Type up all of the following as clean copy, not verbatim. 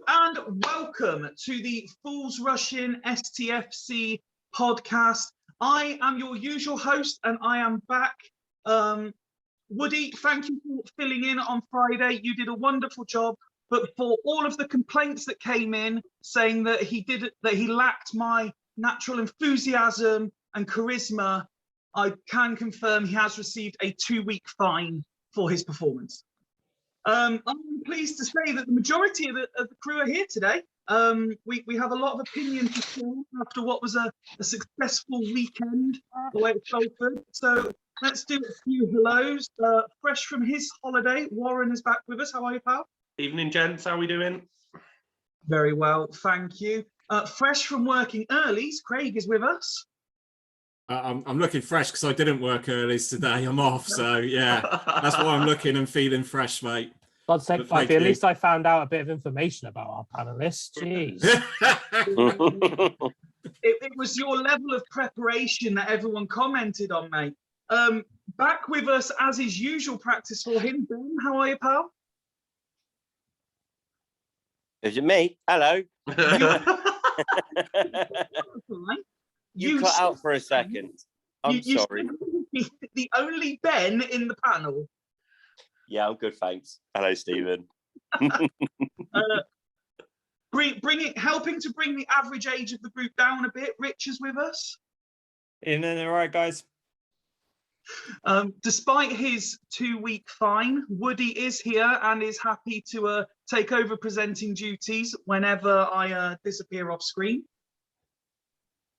and welcome to the Fools Rushing STFC podcast. I am your usual host and I am back. Woody, thank you for filling in on Friday. You did a wonderful job, but for all of the complaints that came in saying that he lacked my natural enthusiasm and charisma, I can confirm he has received a 2-week fine for his performance. I'm pleased to say that the majority of the crew are here today. We have a lot of opinion to share after what was a successful weekend away at Salford. So let's do a few hellos. Fresh from his holiday, Warren is back with us. How are you, pal? Evening, gents. How are we doing? Very well, thank you. Fresh from working early, Craig is with us. I'm looking fresh because I didn't work early today. I'm off, so yeah, that's why I'm looking and feeling fresh, mate. God's sake, Fifey, at least I found out a bit of information about our panelists. Jeez. It was your level of preparation that everyone commented on, mate. Back with us as is usual practice for him. Ben, how are you, pal? Is it me? Hello. You cut out for a second. I'm sorry. The only Ben in the panel. Yeah, I'm good, thanks. Hello, Stephen. Helping to bring the average age of the group down a bit. Rich is with us. Evening, all right, guys. Despite his 2-week fine, Woody is here and is happy to take over presenting duties whenever I disappear off screen.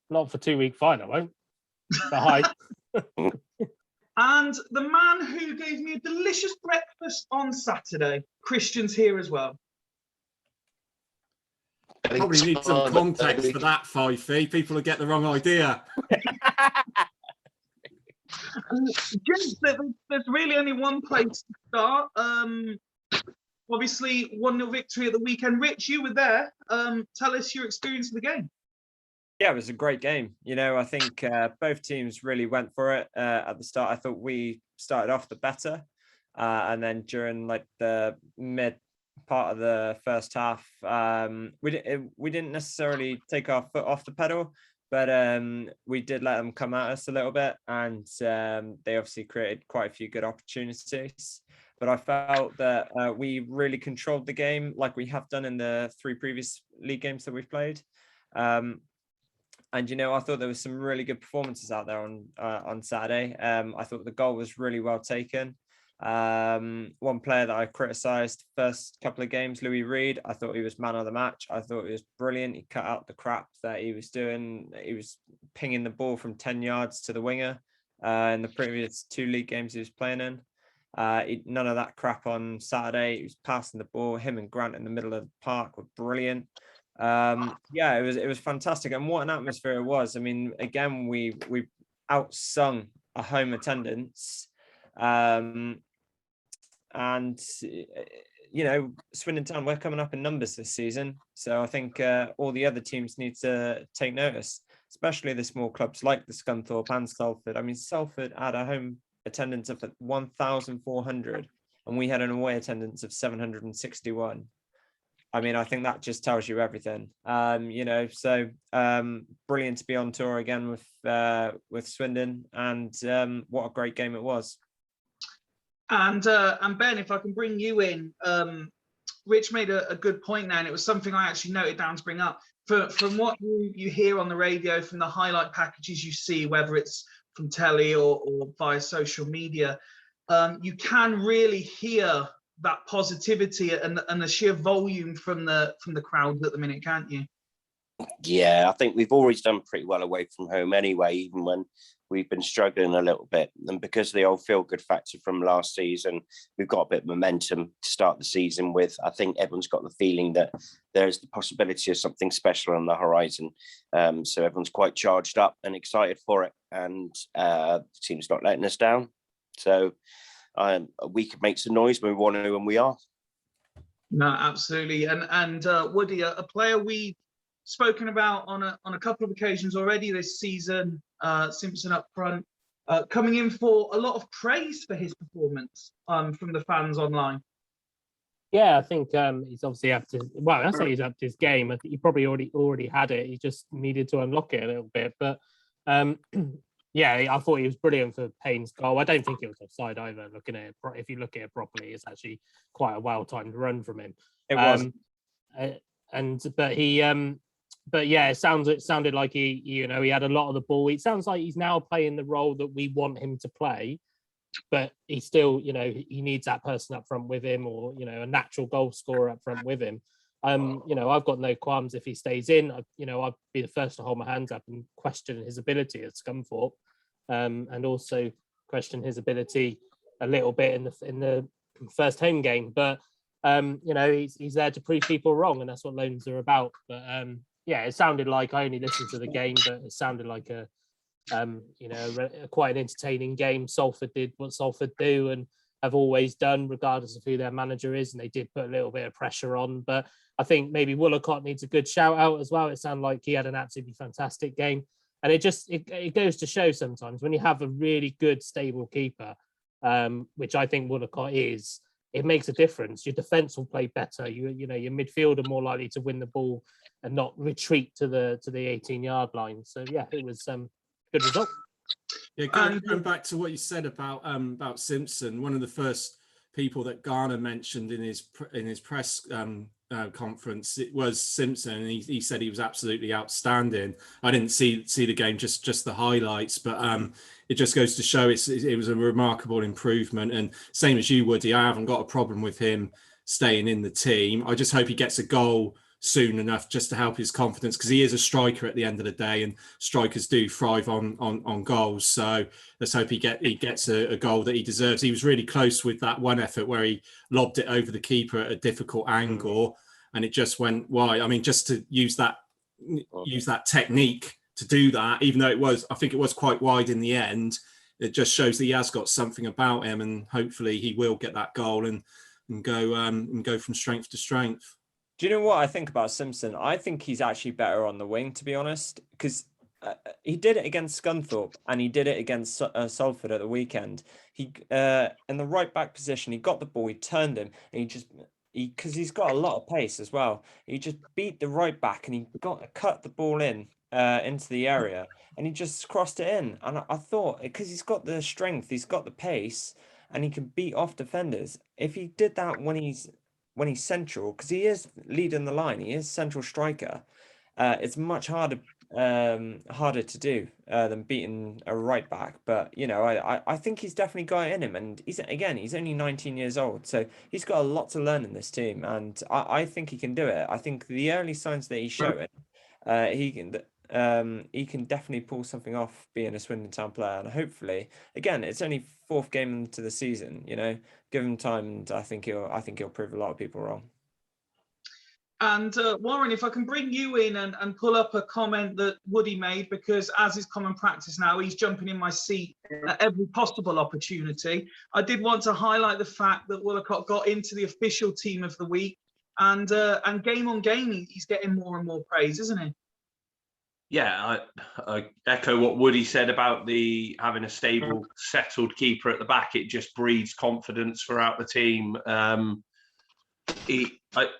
Not for 2-week fine, I won't. But hi. And the man who gave me a delicious breakfast on Saturday, Christian's here as well. Probably need some context for that, Fifey. People will get the wrong idea. Gents, there's really only one place to start. Obviously, 1-0 victory at the weekend. Rich, you were there. Tell us your experience of the game. Yeah, it was a great game. You know, I think both teams really went for it at the start. I thought we started off the better. And then during like the mid part of the first half, we didn't necessarily take our foot off the pedal, but we did let them come at us a little bit. And they obviously created quite a few good opportunities. But I felt that we really controlled the game like we have done in the 3 previous league games that we've played. And, you know, I thought there was some really good performances out there on Saturday. I thought the goal was really well taken. One player that I criticised first couple of games, Louis Reed, I thought he was man of the match. I thought he was brilliant. He cut out the crap that he was doing. He was pinging the ball from 10 yards to the winger in the previous 2 league games he was playing in. None of that crap on Saturday. He was passing the ball. Him and Grant in the middle of the park were brilliant. Yeah, it was fantastic, and what an atmosphere it was. I mean, again, we outsung a home attendance, and you know, Swindon Town, we're coming up in numbers this season, so I think all the other teams need to take notice, especially the small clubs like the Scunthorpe and Salford. I mean, Salford had a home attendance of 1,400 and we had an away attendance of 761. I mean, I think that just tells you everything. You know, so brilliant to be on tour again with Swindon, and what a great game it was. And Ben, if I can bring you in, Rich made a good point now, and it was something I actually noted down to bring up. From what you hear on the radio, from the highlight packages you see, whether it's from telly or via social media, you can really hear that positivity and the sheer volume from the crowd at the minute, can't you? Yeah, I think we've always done pretty well away from home anyway, even when we've been struggling a little bit. And because of the old feel-good factor from last season, we've got a bit of momentum to start the season with. I think everyone's got the feeling that there's the possibility of something special on the horizon. So everyone's quite charged up and excited for it. And the team's not letting us down. So we can make some noise when we want to, and we are. No, absolutely. And Woody, a player we've spoken about on a couple of occasions already this season, Simpson up front, coming in for a lot of praise for his performance from the fans online. Yeah, I think he's obviously up to. Well, I say he's up to his game. I think he probably already had it. He just needed to unlock it a little bit. But yeah, I thought he was brilliant for Payne's goal. I don't think it was offside either. Looking at it, if you look at it properly, it's actually quite a well-timed run from him. It was. But yeah, it sounded like he had a lot of the ball. It sounds like he's now playing the role that we want him to play. But he still, he needs that person up front with him, or a natural goal scorer up front with him. I've got no qualms if he stays in. I'd be the first to hold my hands up and question his ability at Scunthorpe, and also question his ability a little bit in the first home game. But he's there to prove people wrong, and that's what loans are about. But yeah, it sounded like, I only listened to the game, but it sounded like quite an entertaining game. Salford did what Salford do and have always done, regardless of who their manager is, and they did put a little bit of pressure on. But I think maybe Woolacott needs a good shout out as well. It sounded like he had an absolutely fantastic game, and it goes to show sometimes when you have a really good stable keeper, which I think Woolacott is, it makes a difference. Your defense will play better. Your midfield are more likely to win the ball and not retreat to the 18-yard line. So yeah, it was good result. Yeah, going back to what you said about Simpson, one of the first people that Garner mentioned in his press conference, it was Simpson, and he said he was absolutely outstanding. I didn't see the game, just the highlights, but it just goes to show it was a remarkable improvement. And same as you, Woody, I haven't got a problem with him staying in the team. I just hope he gets a goal soon enough just to help his confidence, because he is a striker at the end of the day, and strikers do thrive on goals. So let's hope he gets a goal that he deserves. He was really close with that one effort where he lobbed it over the keeper at a difficult angle, and it just went wide. I mean, just to use that technique to do that, even though I think it was quite wide in the end, it just shows that he has got something about him, and hopefully he will get that goal and go from strength to strength. Do you know what I think about Simpson? I think he's actually better on the wing, to be honest, because he did it against Scunthorpe and he did it against Salford at the weekend. He in the right back position, he got the ball, he turned him, and because he's got a lot of pace as well. He just beat the right back and he cut the ball in into the area, and he just crossed it in. And I thought, because he's got the strength, he's got the pace, and he can beat off defenders. If he did that when he's central, because he is leading the line, he is central striker, it's much harder to do than beating a right back. But I think he's definitely got it in him, and he's only 19 years old, so he's got a lot to learn in this team, and I think he can do it. I think the early signs that he's showing, he can definitely pull something off being a Swindon Town player, and hopefully, again, it's only 4th game into the season, give him time, and I think he'll prove a lot of people wrong. And Warren, if I can bring you in and pull up a comment that Woody made, because as is common practice now, he's jumping in my seat at every possible opportunity. I did want to highlight the fact that Woolacott got into the official team of the week, and game on game, he's getting more and more praise, isn't he? Yeah, I echo what Woody said about having a stable, settled keeper at the back. It just breeds confidence throughout the team. I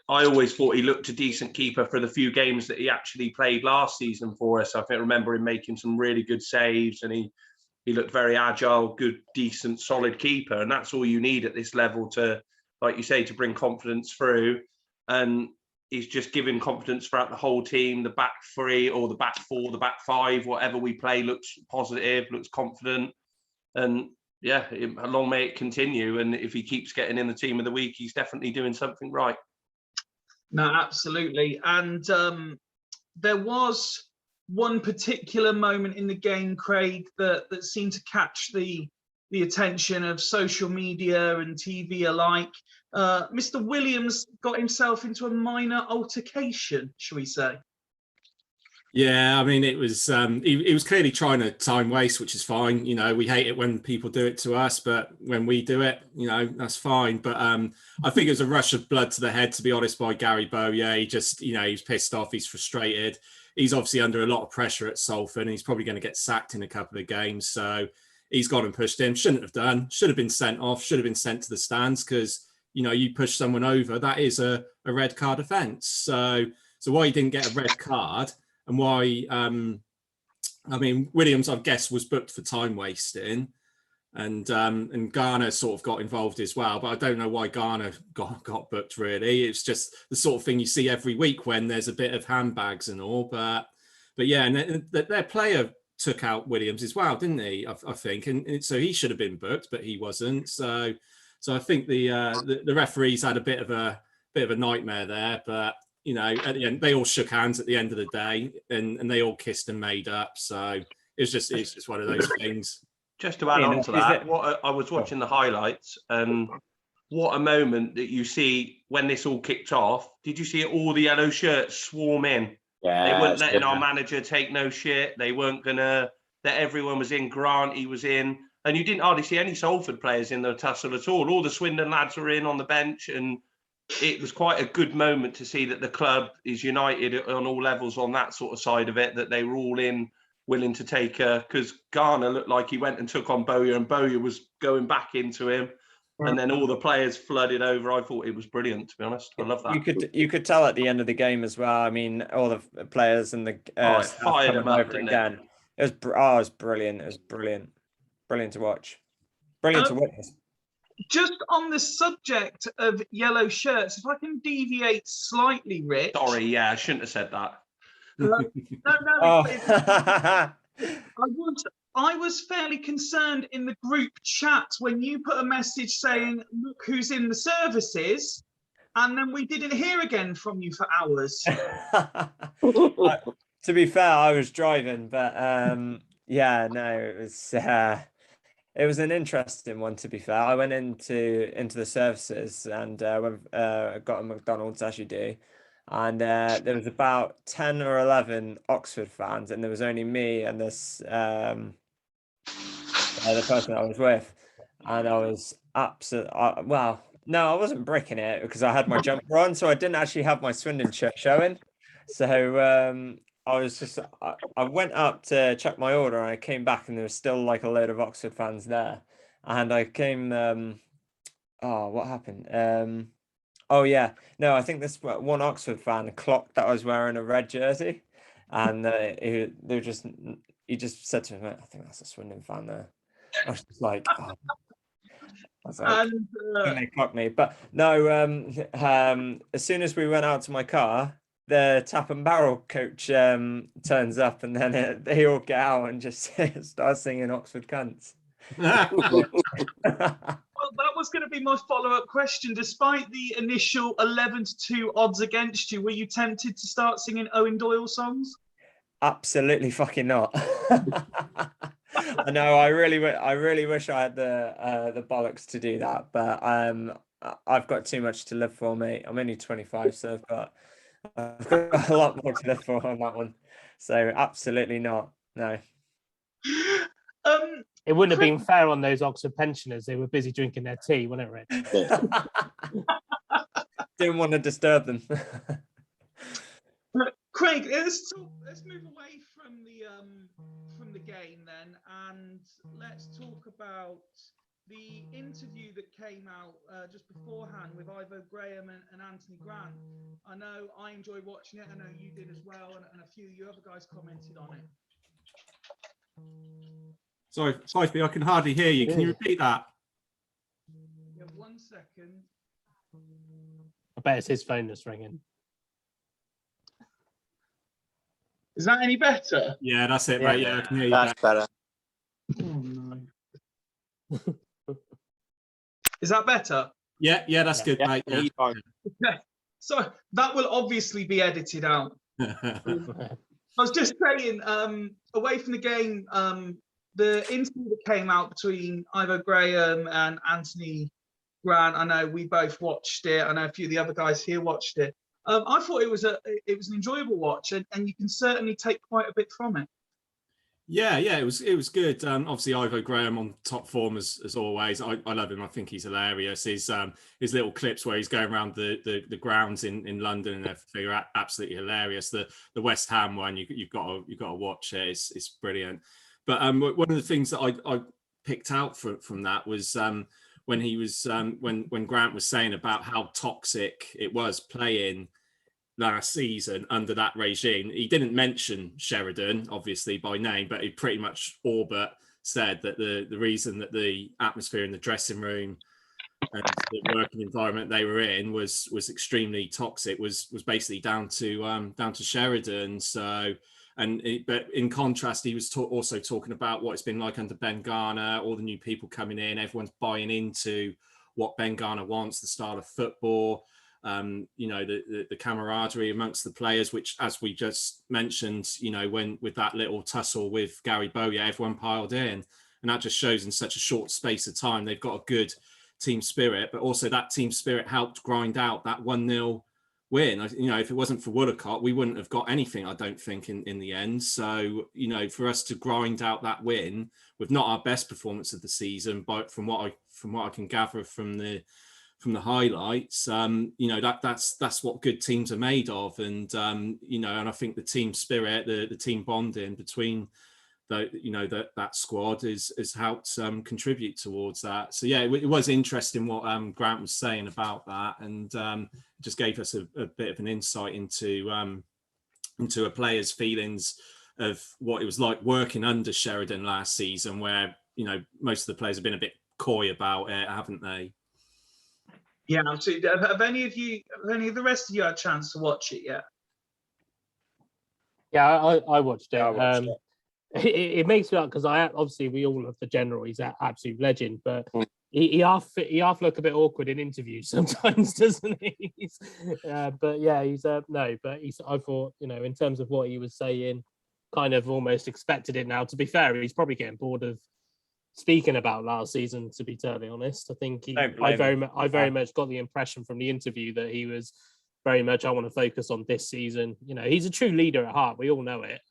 always thought he looked a decent keeper for the few games that he actually played last season for us. I remember him making some really good saves, and he looked very agile, good, decent, solid keeper. And that's all you need at this level to, like you say, to bring confidence through. And he's just giving confidence throughout the whole team. The back three or the back four, the back five, whatever we play looks positive, looks confident. And yeah, long may it continue. And if he keeps getting in the team of the week, he's definitely doing something right. No, absolutely. And there was one particular moment in the game, Craig, that seemed to catch the attention of social media and TV alike. Mr. Williams got himself into a minor altercation, shall we say? Yeah, I mean, it was he was clearly trying to time waste, which is fine. We hate it when people do it to us, but when we do it, that's fine. But I think it was a rush of blood to the head, to be honest, by Gary Bowyer. He just, he's pissed off, he's frustrated. He's obviously under a lot of pressure at Salford, and he's probably going to get sacked in a couple of games. So he's gone and pushed him. Shouldn't have done. Should have been sent off. Should have been sent to the stands, because you push someone over, that is a red card offence. So why he didn't get a red card, and why I mean, Williams, I guess, was booked for time wasting, and Garner sort of got involved as well. But I don't know why Garner got booked, really. It's just the sort of thing you see every week when there's a bit of handbags and all. But yeah, and their player took out Williams as well, didn't he? I think, and so he should have been booked, but he wasn't. So I think the referees had a bit of a nightmare there. But at the end, they all shook hands at the end of the day, and they all kissed and made up. So it's just one of those things. Just to add on to that, I was watching the highlights, and what a moment that you see when this all kicked off. Did you see all the yellow shirts swarm in? Yeah, they weren't letting our manager take no shit. They weren't gonna. That everyone was in. Grant, he was in, and you didn't hardly see any Salford players in the tussle at all. All the Swindon lads were in on the bench, and it was quite a good moment to see that the club is united on all levels on that sort of side of it, that they were all in, willing to take because Garner looked like he went and took on Bowyer, and Bowyer was going back into him, and then all the players flooded over. I thought it was brilliant, to be honest. I love that. You could tell at the end of the game as well. I mean, all the players and the it fired them up, didn't again. It was brilliant. It was brilliant to watch, brilliant to witness. Just on the subject of yellow shirts, if I can deviate slightly, Rich. Sorry, yeah, I shouldn't have said that. No. Oh. I was fairly concerned in the group chat when you put a message saying, "Look who's in the services," and then we didn't hear again from you for hours. To be fair, I was driving, but yeah, no, it was an interesting one. To be fair, I went into the services and got a McDonald's, as you do. And there was about 10 or 11 Oxford fans, and there was only me and this the person I was with, and I was absolutely no, I wasn't bricking it because I had my jumper on, so I didn't actually have my Swindon shirt showing. So I was just I went up to check my order, and I came back, and there was still like a load of Oxford fans there, and I came what happened? Oh yeah, no, I think this one Oxford fan clocked that I was wearing a red jersey, and he just said to me, "I think that's a Swindon fan there." I was just like, oh. I was like, and they clocked me. But no, as soon as we went out to my car, the Tap and Barrel coach turns up, and then they all get out and just start singing Oxford cunts. Well, that was going to be my follow-up question. Despite the initial 11-2 odds against you, were you tempted to start singing Owen Doyle songs? Absolutely fucking not. I know. I really wish I had the bollocks to do that, but I've got too much to live for, mate. I'm only 25, so I've got a lot more to live for on that one. So absolutely not. No. It wouldn't have been fair on those Oxford pensioners. They were busy drinking their tea, wasn't it, Rich? Didn't want to disturb them. Craig, let's move away from the game then, and let's talk about the interview that came out just beforehand with Ivo Graham and Anthony Grant. I know I enjoyed watching it. I know you did as well, and a few of you other guys commented on it. Sorry, Sophie, I can hardly hear you. Can you repeat that? Yeah, 1 second. I bet it's his phone that's ringing. Is that any better? Yeah, that's it, mate. Yeah, I can hear you. That's better. Oh, no. Is that better? Yeah, that's good, mate. Yeah. Okay. So that will obviously be edited out. I was just saying, away from the game, the interview that came out between Ivo Graham and Anthony Grant, I know we both watched it. I know a few of the other guys here watched it. I thought it was an enjoyable watch, and you can certainly take quite a bit from it. Yeah, it was good. Obviously, Ivo Graham on top form as always. I love him. I think he's hilarious. His little clips where he's going around the grounds in London and everything are absolutely hilarious. The West Ham one you've got to watch it. It's brilliant. But one of the things that I picked out from that was when he was when Grant was saying about how toxic it was playing last season under that regime. He didn't mention Sheridan, obviously, by name, but he pretty much all but said that the reason that the atmosphere in the dressing room and the working environment they were in was extremely toxic was basically down to Sheridan. So, but in contrast, he was also talking about what it's been like under Ben Garner, all the new people coming in, everyone's buying into what Ben Garner wants, the style of football. The camaraderie amongst the players, which, as we just mentioned, when with that little tussle with Gary Bowyer, everyone piled in, and that just shows in such a short space of time they've got a good team spirit. But also that team spirit helped grind out that 1-0 win. If it wasn't for Woodacott, we wouldn't have got anything, I don't think, in the end. So for us to grind out that win with not our best performance of the season, but from what I can gather from the highlights, that's what good teams are made of, and and I think the team spirit, the team bonding between that squad has helped contribute towards that. So yeah, it was interesting what Grant was saying about that, and just gave us a bit of an insight into a player's feelings of what it was like working under Sheridan last season, where most of the players have been a bit coy about it, haven't they? Yeah, absolutely. Have any of the rest of you had a chance to watch it yet? Yeah, I watched it. I watched it makes me laugh because obviously we all love the general. He's an absolute legend, but he half look a bit awkward in interviews sometimes, doesn't he? But yeah, I thought, in terms of what he was saying, kind of almost expected it now. To be fair, he's probably getting bored of speaking about last season, to be totally honest. I think I very much got the impression from the interview that he was very much, I want to focus on this season. He's a true leader at heart. We all know it.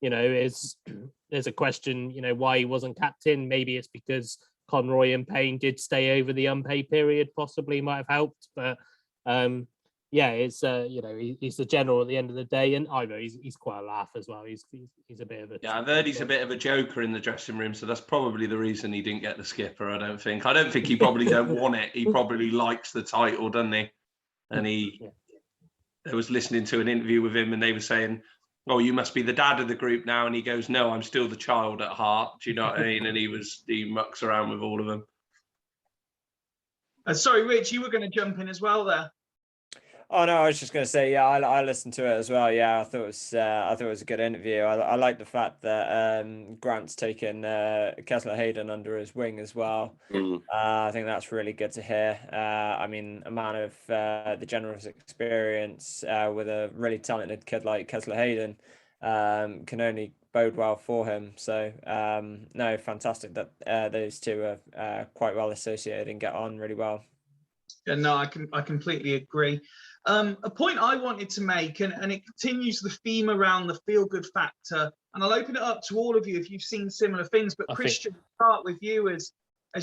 There's a question, why he wasn't captain. Maybe it's because Conroy and Payne did stay over the unpaid period, possibly might have helped. But it's he's the general at the end of the day, and I know he's quite a laugh as well. He's a bit of a I've heard he's a bit of a joker in the dressing room, so that's probably the reason he didn't get the skipper. I don't think he probably don't want it. He probably likes the title, doesn't he? And I was listening to an interview with him, and they were saying, "Oh, you must be the dad of the group now," and he goes, "No, I'm still the child at heart." Do you know what I mean? And he mucks around with all of them. Sorry, Rich, you were going to jump in as well there. Oh no, I was just going to say, yeah, I listened to it as well. Yeah, I thought it was a good interview. I like the fact that Grant's taken Kessler Hayden under his wing as well. I think that's really good to hear. I mean, a man of the generous experience with a really talented kid like Kessler Hayden can only bode well for him. So no, fantastic that those two are quite well associated and get on really well. Yeah, no, I completely agree. A point I wanted to make, and it continues the theme around the feel-good factor, and I'll open it up to all of you if you've seen similar things, but Christian, start with you as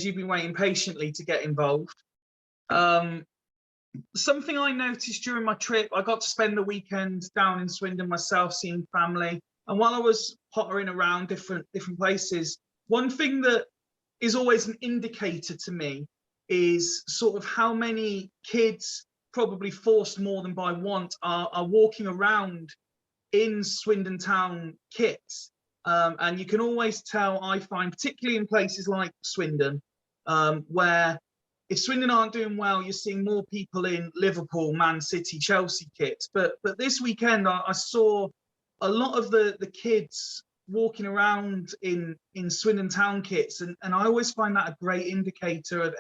you've been waiting patiently to get involved. Something I noticed during my trip, I got to spend the weekend down in Swindon myself, seeing family, and while I was pottering around different places, one thing that is always an indicator to me is sort of how many kids, probably forced more than by want, are walking around in Swindon Town kits. And you can always tell, I find, particularly in places like Swindon, where if Swindon aren't doing well, you're seeing more people in Liverpool, Man City, Chelsea kits. But this weekend, I saw a lot of the kids walking around in Swindon Town kits, and I always find that a great indicator of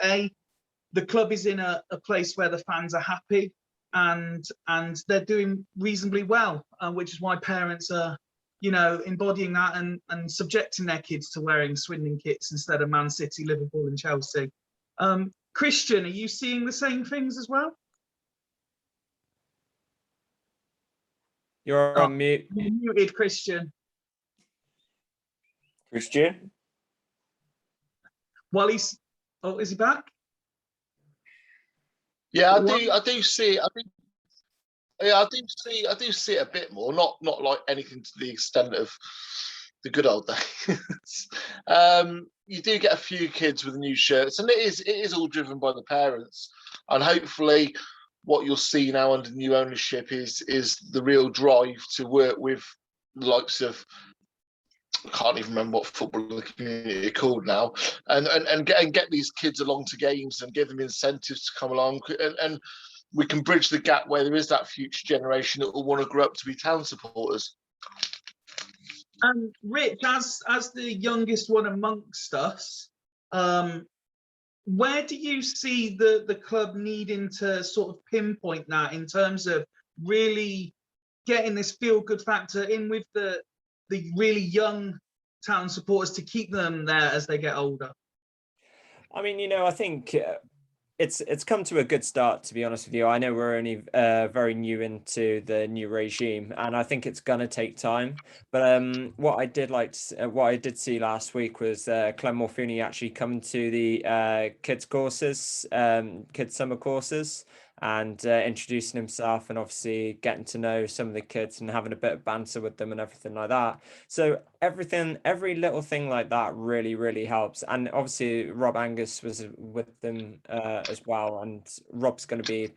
the club is in a place where the fans are happy and they're doing reasonably well, which is why parents are embodying that and subjecting their kids to wearing Swindon kits instead of Man City, Liverpool and Chelsea. Christian, are you seeing the same things as well? You're on mute. You're muted, Christian. Christian? Well, is he back? Yeah, I do see it. I do see it a bit more. Not like anything to the extent of the good old days, you do get a few kids with new shirts, and it is all driven by the parents. And hopefully, what you'll see now under new ownership is the real drive to work with the likes of, I can't even remember what football community are called now, and get these kids along to games and give them incentives to come along, and we can bridge the gap where there is that future generation that will want to grow up to be town supporters. Rich, as the youngest one amongst us, where do you see the club needing to sort of pinpoint that in terms of really getting this feel-good factor in with the really young town supporters to keep them there as they get older? I mean, I think it's come to a good start, to be honest with you. I know we're only very new into the new regime, and I think it's gonna take time. But what I did see last week was Clem Morfuni actually coming to the kids courses, kids summer courses, and introducing himself, and obviously getting to know some of the kids and having a bit of banter with them and everything like that. So every little thing like that really, really helps. And obviously Rob Angus was with them as well, and Rob's going to be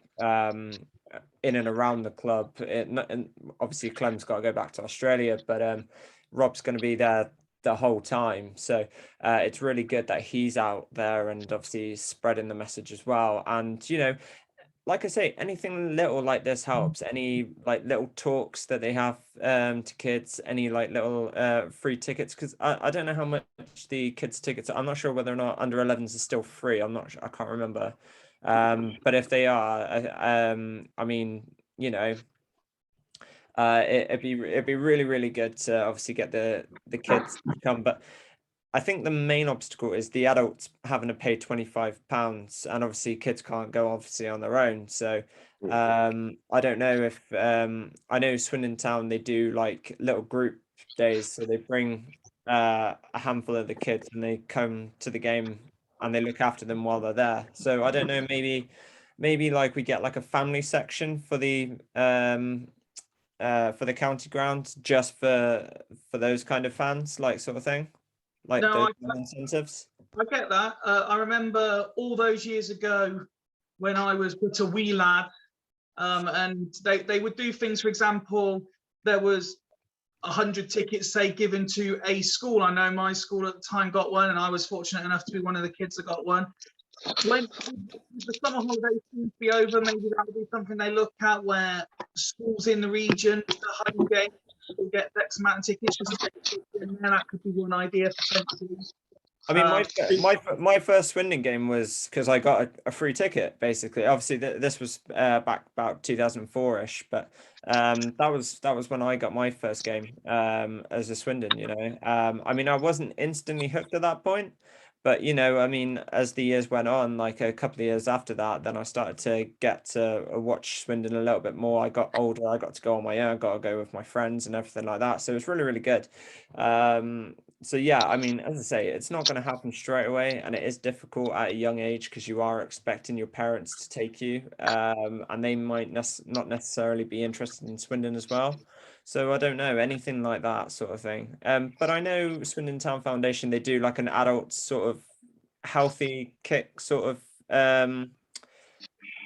in and around the club. And obviously Clem's got to go back to Australia, but Rob's going to be there the whole time. So it's really good that he's out there and obviously spreading the message as well. And like I say, anything little like this helps. Any like little talks that they have to kids, any like little free tickets, because I don't know how much the kids tickets are. I'm not sure whether or not under 11s are still free. I'm not sure, I can't remember. But if they are, I mean, it'd be really, really good to obviously get the kids to come. But I think the main obstacle is the adults having to pay £25, and obviously kids can't go obviously on their own. So I don't know if I know Swindon Town, they do like little group days, so they bring a handful of the kids and they come to the game and they look after them while they're there. So I don't know, maybe like we get like a family section for the county ground just for those kind of fans, like sort of thing. Like No, those incentives. I get that. I remember all those years ago when I was but a wee lad, and they would do things. For example, there was 100 tickets, say, given to a school. I know my school at the time got one, and I was fortunate enough to be one of the kids that got one. When the summer holidays seem to be over, maybe that would be something they look at, where schools in the region, the home games, will get X amount of tickets, just to get kids in there. That could be one idea potentially. I mean, my first Swindon game was because I got a free ticket, basically. Obviously, this was back about 2004-ish, but that was when I got my first game as a Swindon. I mean, I wasn't instantly hooked at that point, but I mean, as the years went on, like a couple of years after that, then I started to get to watch Swindon a little bit more. I got older, I got to go on my own, got to go with my friends and everything like that. So it was really, really good. So yeah, I mean, as I say, it's not going to happen straight away, and it is difficult at a young age because you are expecting your parents to take you, and they might not necessarily be interested in Swindon as well. So I don't know, anything like that sort of thing. But I know Swindon Town Foundation, they do like an adult sort of healthy kick sort of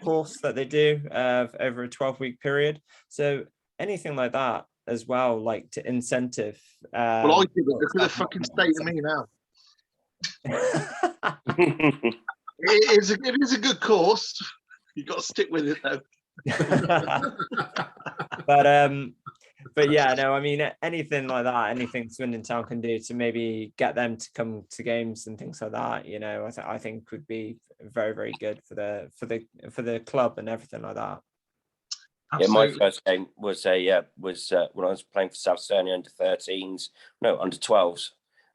course that they do over a 12-week period. So anything like that as well, like to incentive. Well, I give it. Look at the fucking state of me now. It is a good course. You've got to stick with it though. But yeah, no, I mean, anything like that, anything Swindon Town can do to maybe get them to come to games and things like that, I think would be very, very good for the club and everything like that. Absolutely. Yeah, my first game was when I was playing for South Sterling under 12s,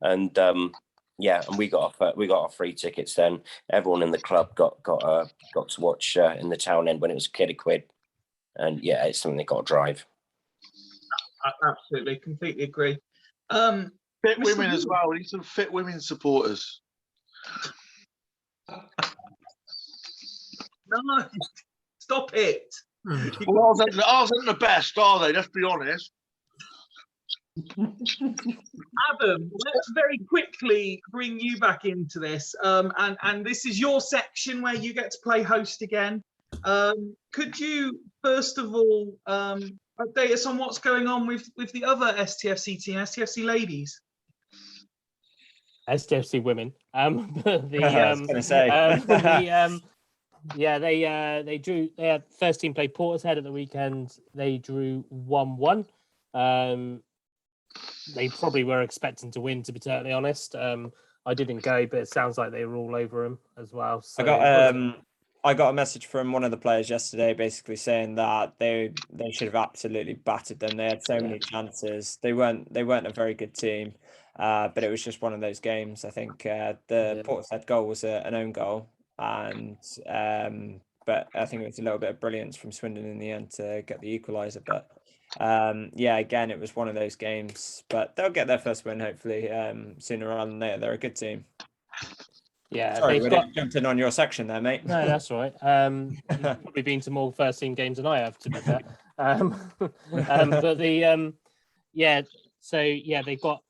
and and we got our free tickets then. Everyone in the club got to watch in the town end when it was a quid, and yeah, it's something they got to drive. Absolutely, completely agree. Fit women as well. We need some fit women supporters. No, stop it. Well, ours aren't the best, are they? Let's be honest. Adam, let's very quickly bring you back into this. And this is your section where you get to play host again. Could you, first of all, update us on what's going on with the other STFC team, STFC ladies? STFC women. I was going to say. They drew. They had first team played Portishead at the weekend. They drew 1-1. They probably were expecting to win, to be totally honest. I didn't go, but it sounds like they were all over them as well. So I got a message from one of the players yesterday, basically saying that they should have absolutely battered them. They had so many chances. They weren't a very good team, but it was just one of those games. I think the Portishead goal was an own goal, and but I think it was a little bit of brilliance from Swindon in the end to get the equaliser. But again, it was one of those games, but they'll get their first win hopefully sooner rather than later. They're a good team. Yeah, sorry, we jumped in on your section there, mate. No, that's all right. You've probably been to more first team games than I have, to be fair. But they've got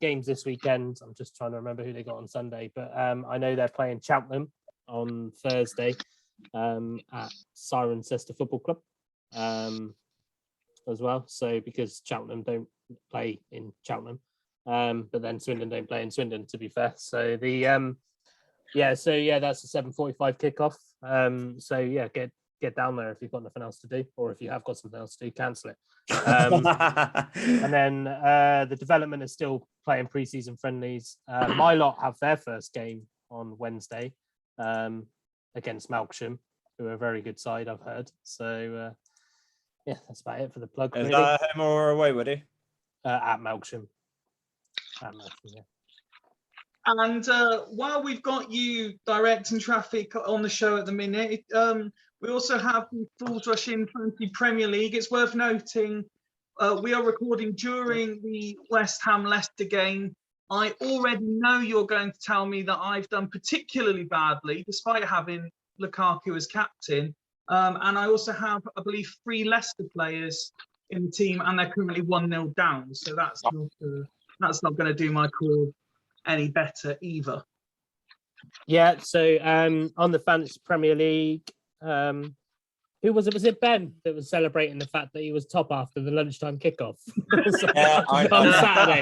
games this weekend. I'm just trying to remember who they got on Sunday, but I know they're playing Cheltenham on Thursday at Cirencester Football Club as well. So because Cheltenham don't play in Cheltenham, but then Swindon don't play in Swindon, to be fair. So that's a 7:45 kickoff. Get down there if you've got nothing else to do, or if you have got something else to do, cancel it. And then the development is still playing pre-season friendlies. My lot have their first game on Wednesday against Melksham, who are a very good side, I've heard. So that's about it for the plug. Is really. that home or away, Woody? At Melksham. Yeah. And while we've got you directing traffic on the show at the minute, we also have the Fools Rush in Fantasy Premier League. It's worth noting we are recording during the West Ham Leicester game. I already know you're going to tell me that I've done particularly badly, despite having Lukaku as captain. And I also have, I believe, 3 Leicester players in the team, and they're currently 1-0 down. So that's not going to do my cause any better either. Yeah, so on the Fantasy Premier League, who was it? Was it Ben that was celebrating the fact that he was top after the lunchtime kickoff on Saturday?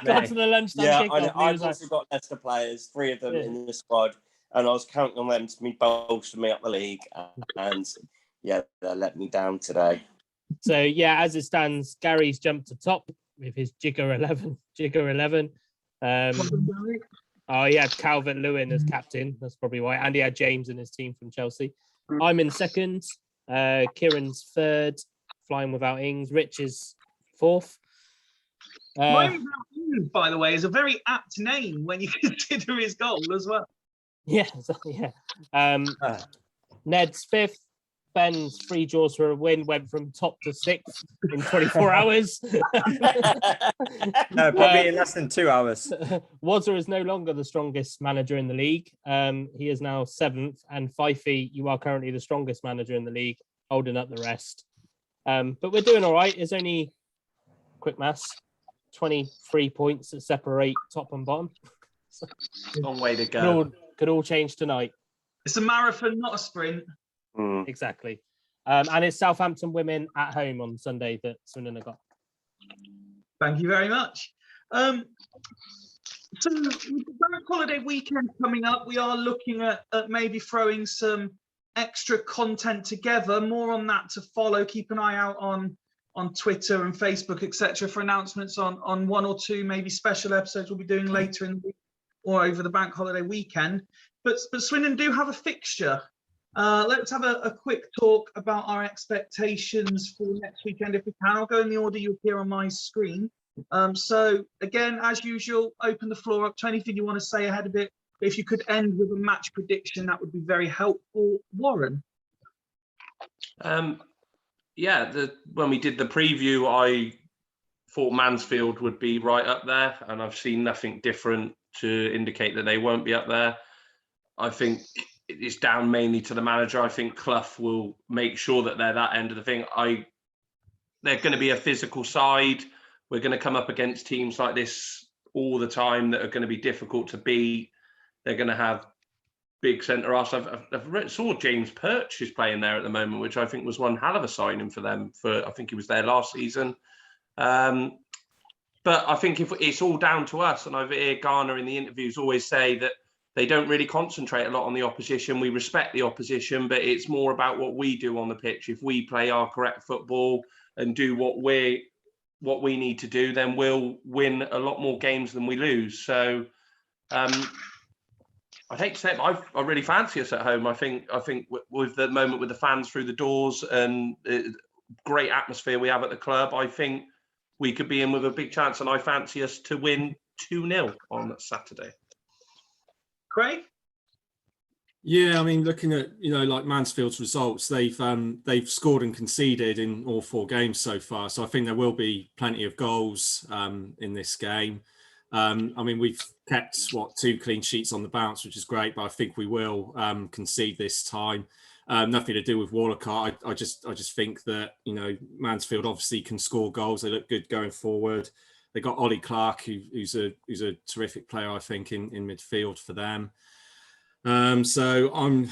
got to the lunchtime kickoff. I've also got Leicester players, 3 of them in the squad, and I was counting on them to bolster me up the league, and they let me down today. So as it stands, Gary's jumped to top with his Jigger 11. He had Calvert-Lewin as captain. That's probably why. And he had James in his team from Chelsea. I'm in second. Kieran's third, flying without Ings. Rich is fourth. Flying without Ings, by the way, is a very apt name when you consider his goal as well. Yeah. Ned's fifth. Ben's 3 draws for a win went from top to 6th in 24 hours. No, probably in less than 2 hours. Wazza is no longer the strongest manager in the league. He is now 7th, and Fifey, you are currently the strongest manager in the league, holding up the rest. But we're doing all right. There's only, quick maths, 23 points that separate top and bottom. Long way to go. Could all change tonight. It's a marathon, not a sprint. Exactly. And it's Southampton women at home on Sunday that Swindon have got. Thank you very much. So with the bank holiday weekend coming up, we are looking at maybe throwing some extra content together. More on that to follow. Keep an eye out on Twitter and Facebook, etc., for announcements on 1 or 2 maybe special episodes we'll be doing later in the week or over the bank holiday weekend. But Swindon do have a fixture. Let's have a quick talk about our expectations for next weekend, if we can. I'll go in the order you appear on my screen. So again, as usual, open the floor up to anything you want to say ahead of it. If you could end with a match prediction, that would be very helpful. Warren? When we did the preview, I thought Mansfield would be right up there, and I've seen nothing different to indicate that they won't be up there. I think it's down mainly to the manager. I think Clough will make sure that they're that end of the thing. they're going to be a physical side. We're going to come up against teams like this all the time that are going to be difficult to beat. They're going to have big centre halves. I've saw James Perch is playing there at the moment, which I think was one hell of a signing for them. I think he was there last season. But I think if it's all down to us, and I've heard Garner in the interviews always say that they don't really concentrate a lot on the opposition. We respect the opposition, but it's more about what we do on the pitch. If we play our correct football and do what we need to do, then we'll win a lot more games than we lose. So I'd hate to say it, but I really fancy us at home. I think with the moment with the fans through the doors and great atmosphere we have at the club, I think we could be in with a big chance, and I fancy us to win 2-0 on Saturday. Craig? Yeah, I mean, looking at like Mansfield's results, they've scored and conceded in all 4 games so far. So I think there will be plenty of goals in this game. I mean, we've kept 2 clean sheets on the bounce, which is great, but I think we will concede this time. Nothing to do with Walcott. I just think that Mansfield obviously can score goals. They look good going forward. They got Ollie Clark, who's a terrific player, I think, in midfield for them. So I'm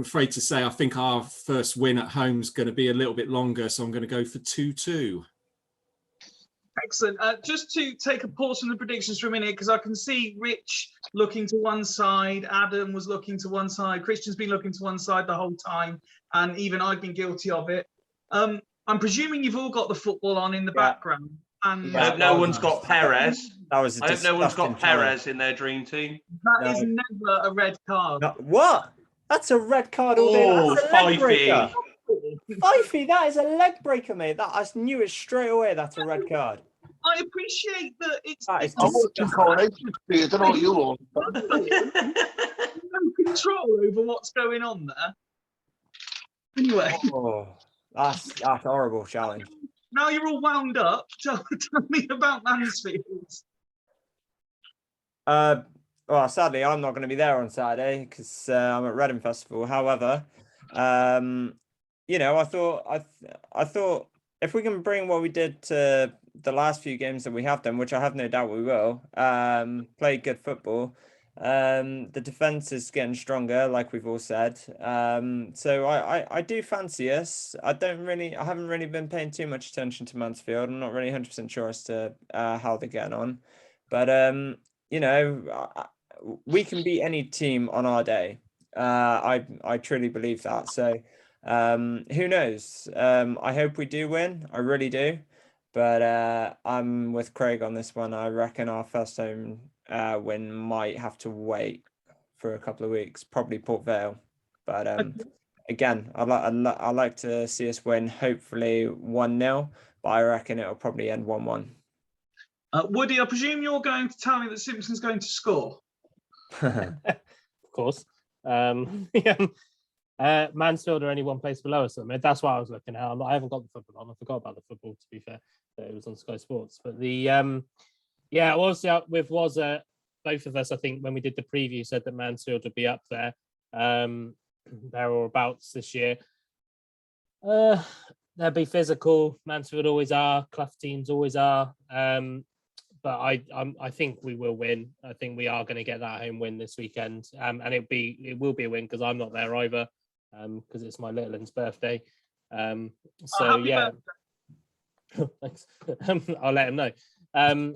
afraid to say I think our first win at home is going to be a little bit longer. So I'm going to go for 2-2. Excellent. Just to take a pause from the predictions for a minute, because I can see Rich looking to one side, Adam was looking to one side, Christian's been looking to one side the whole time, and even I've been guilty of it. I'm presuming you've all got the football on in the background. And I hope no one's got Perez. That was. I hope no one's got Perez in their dream team. That is never a red card. No, what? That's a red card all day. That's a leg breaker. Fifey, that is a leg breaker, mate. That I knew it straight away. That's a red card. I appreciate that it's. That is I watched Coronation Street. I don't know what you're on. No control over what's going on there. Anyway. Oh, that's horrible challenge. Now you're all wound up. Tell me about Mansfield. Well, sadly, I'm not going to be there on Saturday because I'm at Reading Festival. However, I thought if we can bring what we did to the last few games that we have done, which I have no doubt we will, play good football. The defense is getting stronger, like we've all said. So I do fancy us. I haven't really been paying too much attention to Mansfield. I'm not really 100% sure as to how they're getting on, but we can beat any team on our day. I truly believe that. So who knows? I hope we do win. I really do. But I'm with Craig on this one. I reckon our first home win might have to wait for a couple of weeks, probably Port Vale. But again, I'd like to see us win, hopefully 1-0, but I reckon it'll probably end 1-1. Woody, I presume you're going to tell me that Simpson's going to score? Of course. Mansfield are only one place below us. That's what I was looking at. I haven't got the football on. I forgot about the football, to be fair. It was on Sky Sports. But obviously with Wazza, both of us, I think, when we did the preview, said that Mansfield would be up there. There or abouts this year. They'll be physical. Mansfield always are. Clough teams always are. But I think we will win. I think we are going to get that home win this weekend. And it will be a win because I'm not there either. Because it's my little one's birthday. Thanks. I'll let him know. So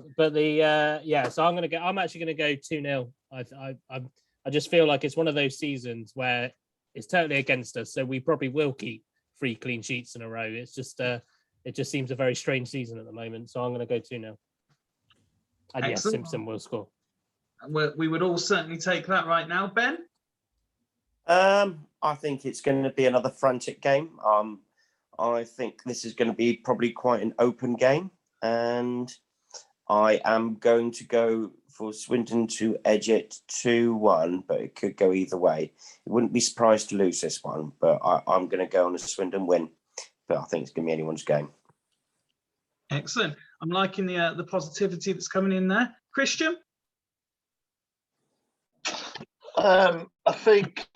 I'm actually going to go 2-0. I just feel like it's one of those seasons where it's totally against us. So we probably will keep 3 clean sheets in a row. It's just it just seems a very strange season at the moment. So I'm going to go 2-0. And yes, Simpson will score. We would all certainly take that right now. Ben? I think it's going to be another frantic game. I think this is going to be probably quite an open game. And I am going to go for Swindon to edge it 2-1, but it could go either way. It wouldn't be surprised to lose this one, but I'm going to go on a Swindon win. But I think it's going to be anyone's game. Excellent. I'm liking the positivity that's coming in there. Christian? I think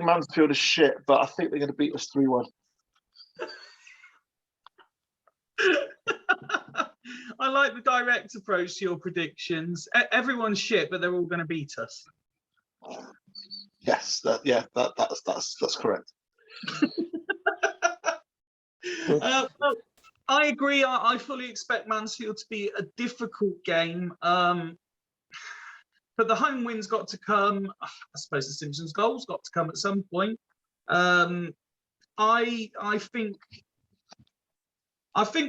Mansfield is shit, but I think they're going to beat us 3-1. I like the direct approach to your predictions. Everyone's shit, but they're all going to beat us. Yes, that's correct. Well, I agree. I fully expect Mansfield to be a difficult game. But the home win's got to come. I suppose the Simpsons goal's got to come at some point. I think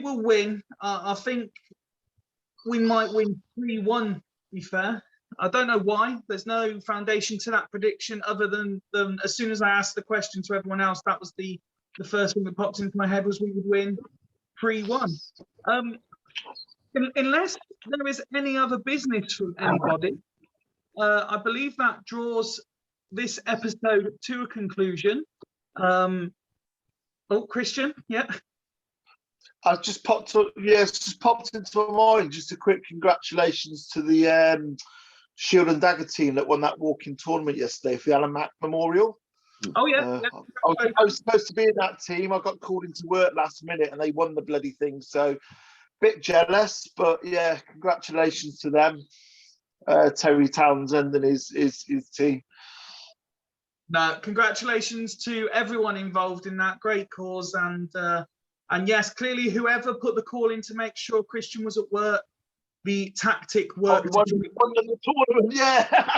we'll win. I think we might win 3-1, to be fair. I don't know why. There's no foundation to that prediction other than as soon as I asked the question to everyone else, that was the first thing that popped into my head was we would win 3-1. Unless there is any other business from anybody, I believe that draws this episode to a conclusion. Christian, yeah. I just popped up. Yes, just popped into my mind. Just a quick congratulations to the Shield and Dagger team that won that walking tournament yesterday for the Alan Mack Memorial. Oh yeah. I was supposed to be in that team. I got called into work last minute, and they won the bloody thing. So, bit jealous, but yeah, congratulations to them, Terry Townsend and his team. No, congratulations to everyone involved in that great cause, and yes, clearly whoever put the call in to make sure Christian was at work, the tactic worked. Won the tournament, yeah.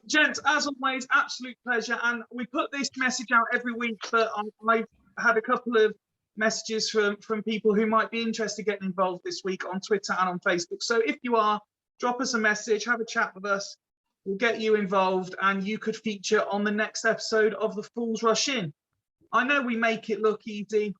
Gents, as always, absolute pleasure. And we put this message out every week, but I've had a couple of messages from people who might be interested in getting involved this week on Twitter and on Facebook. So if you are, drop us a message, have a chat with us. We'll get you involved and you could feature on the next episode of The Fools Rush In. I know we make it look easy,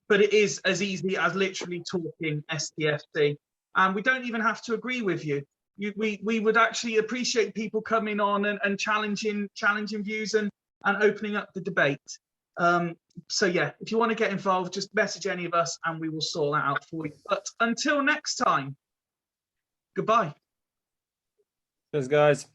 but it is as easy as literally talking STFC. And we don't even have to agree with you. We would actually appreciate people coming on and challenging views and opening up the debate. So yeah, if you want to get involved, just message any of us and we will sort that out for you. But until next time, goodbye. Cheers, guys.